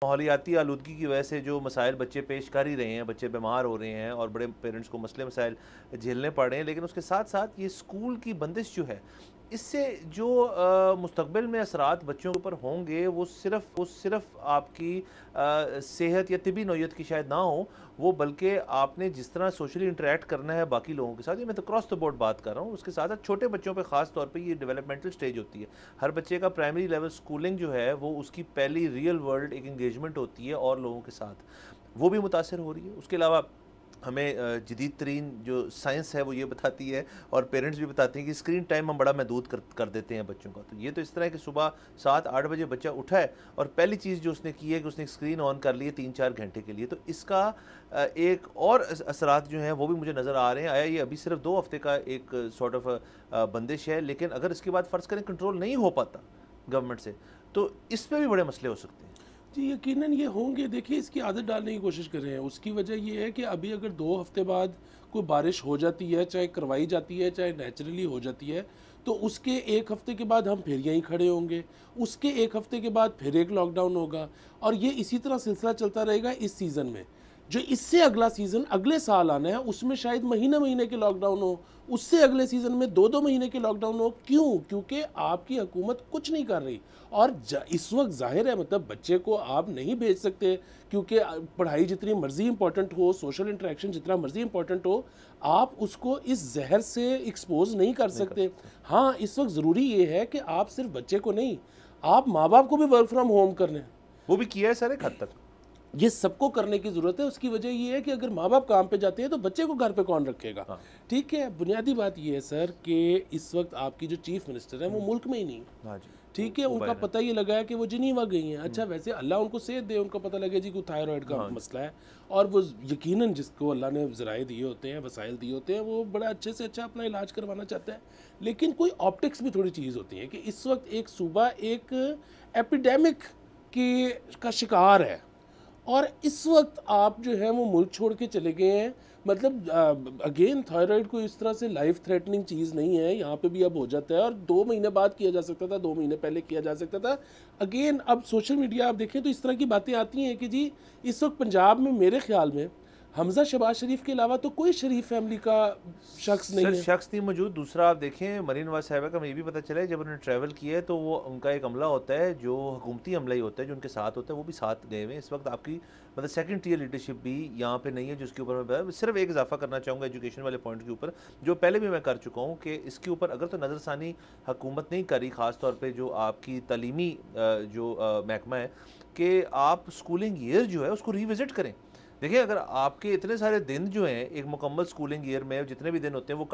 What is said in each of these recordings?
ماحولیاتی آلودگی کی وجہ سے جو مسائل بچے پیش کر ہی رہے ہیں، بچے بیمار ہو رہے ہیں اور بڑے پیرنٹس کو مسائل جھیلنے پڑ رہے ہیں، لیکن اس کے ساتھ ساتھ یہ اسکول کی بندش جو ہے، اس سے جو مستقبل میں اثرات بچوں کے اوپر ہوں گے وہ صرف آپ کی صحت یا طبی نوعیت کی شاید نہ ہو، وہ بلکہ آپ نے جس طرح سوشلی انٹریکٹ کرنا ہے باقی لوگوں کے ساتھ، یہ میں تو کراس دا بورڈ بات کر رہا ہوں، اس کے ساتھ ساتھ چھوٹے بچوں پہ خاص طور پہ یہ ڈیولپمنٹل سٹیج ہوتی ہے. ہر بچے کا پرائمری لیول سکولنگ جو ہے وہ اس کی پہلی ریئل ورلڈ ایک انگیجمنٹ ہوتی ہے اور لوگوں کے ساتھ، وہ بھی متاثر ہو رہی ہے. اس کے علاوہ ہمیں جدید ترین جو سائنس ہے وہ یہ بتاتی ہے اور پیرنٹس بھی بتاتے ہیں کہ اسکرین ٹائم ہم بڑا محدود کر دیتے ہیں بچوں کا. تو یہ تو اس طرح ہے کہ صبح 7-8 بجے بچہ اٹھا ہے اور پہلی چیز جو اس نے کی ہے کہ اس نے اسکرین آن کر لی ہے 3-4 گھنٹے کے لیے. تو اس کا ایک اور اثرات جو ہیں وہ بھی مجھے نظر آ رہے ہیں. آیا یہ ابھی صرف 2 ہفتے کا ایک سارٹ آف بندش ہے، لیکن اگر اس کے بعد فرض کریں کنٹرول نہیں ہو پاتا گورنمنٹ سے تو اس پہ بھی بڑے مسئلے ہو سکتے ہیں. جی یقیناً یہ ہوں گے. دیکھیے اس کی عادت ڈالنے کی کوشش کر رہے ہیں. اس کی وجہ یہ ہے کہ ابھی اگر 2 ہفتے بعد کوئی بارش ہو جاتی ہے، چاہے کروائی جاتی ہے چاہے نیچرلی ہو جاتی ہے، تو اس کے 1 ہفتے کے بعد ہم پھر یہیں کھڑے ہوں گے. اس کے 1 ہفتے کے بعد پھر ایک لاک ڈاؤن ہوگا اور یہ اسی طرح سلسلہ چلتا رہے گا. اس سیزن میں جو اس سے اگلا سیزن اگلے سال آنا ہے اس میں شاید مہینے کے لاک ڈاؤن ہو، اس سے اگلے سیزن میں 2 مہینے کے لاک ڈاؤن ہو. کیوں؟ کیونکہ آپ کی حکومت کچھ نہیں کر رہی. اور اس وقت ظاہر ہے مطلب بچے کو آپ نہیں بھیج سکتے کیونکہ پڑھائی جتنی مرضی امپورٹنٹ ہو، سوشل انٹریکشن جتنا مرضی امپورٹنٹ ہو، آپ اس کو اس زہر سے ایکسپوز نہیں کر سکتے. ہاں اس وقت ضروری یہ ہے کہ آپ صرف بچے کو نہیں، آپ ماں باپ کو بھی ورک فرام ہوم کرنے، وہ بھی کیا ہے سر ایک حد تک. یہ سب کو کرنے کی ضرورت ہے. اس کی وجہ یہ ہے کہ اگر ماں باپ کام پہ جاتے ہیں تو بچے کو گھر پہ کون رکھے گا. ٹھیک ہے، بنیادی بات یہ ہے سر کہ اس وقت آپ کی جو چیف منسٹر ہیں وہ ملک میں ہی نہیں. ٹھیک ہے، ان کا پتہ یہ لگا ہے کہ وہ جنیوا گئی ہیں. اچھا ویسے اللہ ان کو صحت دے، ان کو پتہ لگے جی کوئی تھائرائڈ کا مسئلہ ہے اور وہ یقیناً جس کو اللہ نے ذرائع دیے ہوتے ہیں، وسائل دیے ہوتے ہیں، وہ بڑا اچھے سے اچھا اپنا علاج کروانا چاہتا ہے. لیکن کوئی آپٹکس بھی تھوڑی چیز ہوتی ہے کہ اس وقت ایک صوبہ ایک ایپیڈیمک کا شکار ہے اور اس وقت آپ جو ہے وہ ملک چھوڑ کے چلے گئے ہیں. مطلب اگین تھائرائڈ کو اس طرح سے لائف تھریٹننگ چیز نہیں ہے، یہاں پہ بھی اب ہو جاتا ہے اور 2 مہینے بعد کیا جا سکتا تھا، 2 مہینے پہلے کیا جا سکتا تھا. اگین اب سوشل میڈیا آپ دیکھیں تو اس طرح کی باتیں آتی ہیں کہ جی اس وقت پنجاب میں میرے خیال میں حمزہ شہباز شریف کے علاوہ تو کوئی شریف فیملی کا شخص نہیں ہے. شخص نہیں موجود. دوسرا آپ دیکھیں مریم نواز صاحبہ کا یہ بھی پتہ چلا ہے جب انہوں نے ٹریول کیا ہے تو وہ ان کا ایک عملہ ہوتا ہے جو حکومتی عملہ ہی ہوتا ہے جو ان کے ساتھ ہوتا ہے، وہ بھی ساتھ گئے ہوئے ہیں. اس وقت آپ کی مطلب سیکنڈ ٹیئر لیڈرشپ بھی یہاں پہ نہیں ہے جس کے اوپر میں صرف ایک اضافہ کرنا چاہوں گا ایجوکیشن والے پوائنٹ کے اوپر جو پہلے بھی میں کر چکا ہوں کہ اس کے اوپر اگر تو نظر ثانی حکومت نہیں کری، خاص طور پہ جو آپ کی تعلیمی جو محکمہ ہے، کہ آپ سکولنگ ایئر جو ہے اس کو ریوزٹ کریں. دیکھیں اگر آپ کے اتنے سارے دن جو ہیں ایک مکمل سکولنگ ایئر میں جتنے بھی دن ہوتے ہیں وہ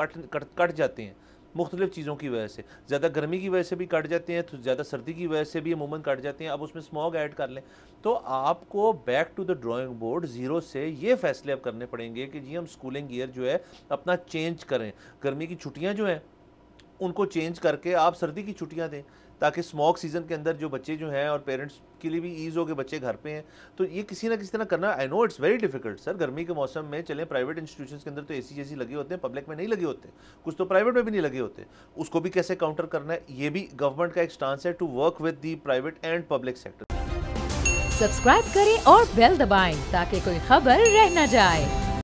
کٹ جاتے ہیں مختلف چیزوں کی وجہ سے، زیادہ گرمی کی وجہ سے بھی کٹ جاتے ہیں، زیادہ سردی کی وجہ سے بھی عموماً کٹ جاتے ہیں. اب اس میں اسموگ ایڈ کر لیں تو آپ کو back to the drawing board zero سے یہ فیصلے اب کرنے پڑیں گے کہ جی ہم سکولنگ ایئر جو ہے اپنا چینج کریں. گرمی کی چھٹیاں جو ہیں ان کو چینج کر کے آپ سردی کی چھٹیاں دیں تاکہ اسموک سیزن کے اندر جو بچے جو ہیں اور پیرنٹس کے لیے بھی ایز ہو کہ بچے گھر پہ ہیں. تو یہ کسی نہ کسی طرح کرنا، آئی نو اٹس ویری ڈیفیکلٹ سر. گرمی کے موسم میں چلیں پرائیویٹ انسٹیٹیوشنس کے اندر تو اے سی جیسی لگے ہوتے ہیں، پبلک میں نہیں لگے ہوتے، کچھ تو پرائیویٹ میں بھی نہیں لگے ہوتے. اس کو بھی کیسے کاؤنٹر کرنا ہے، یہ بھی گورنمنٹ کا ایک سٹانس ہے to work with the private and public sector. Subscribe کریں اور بیل دبائیں تاکہ کوئی خبر رہ نہ جائے.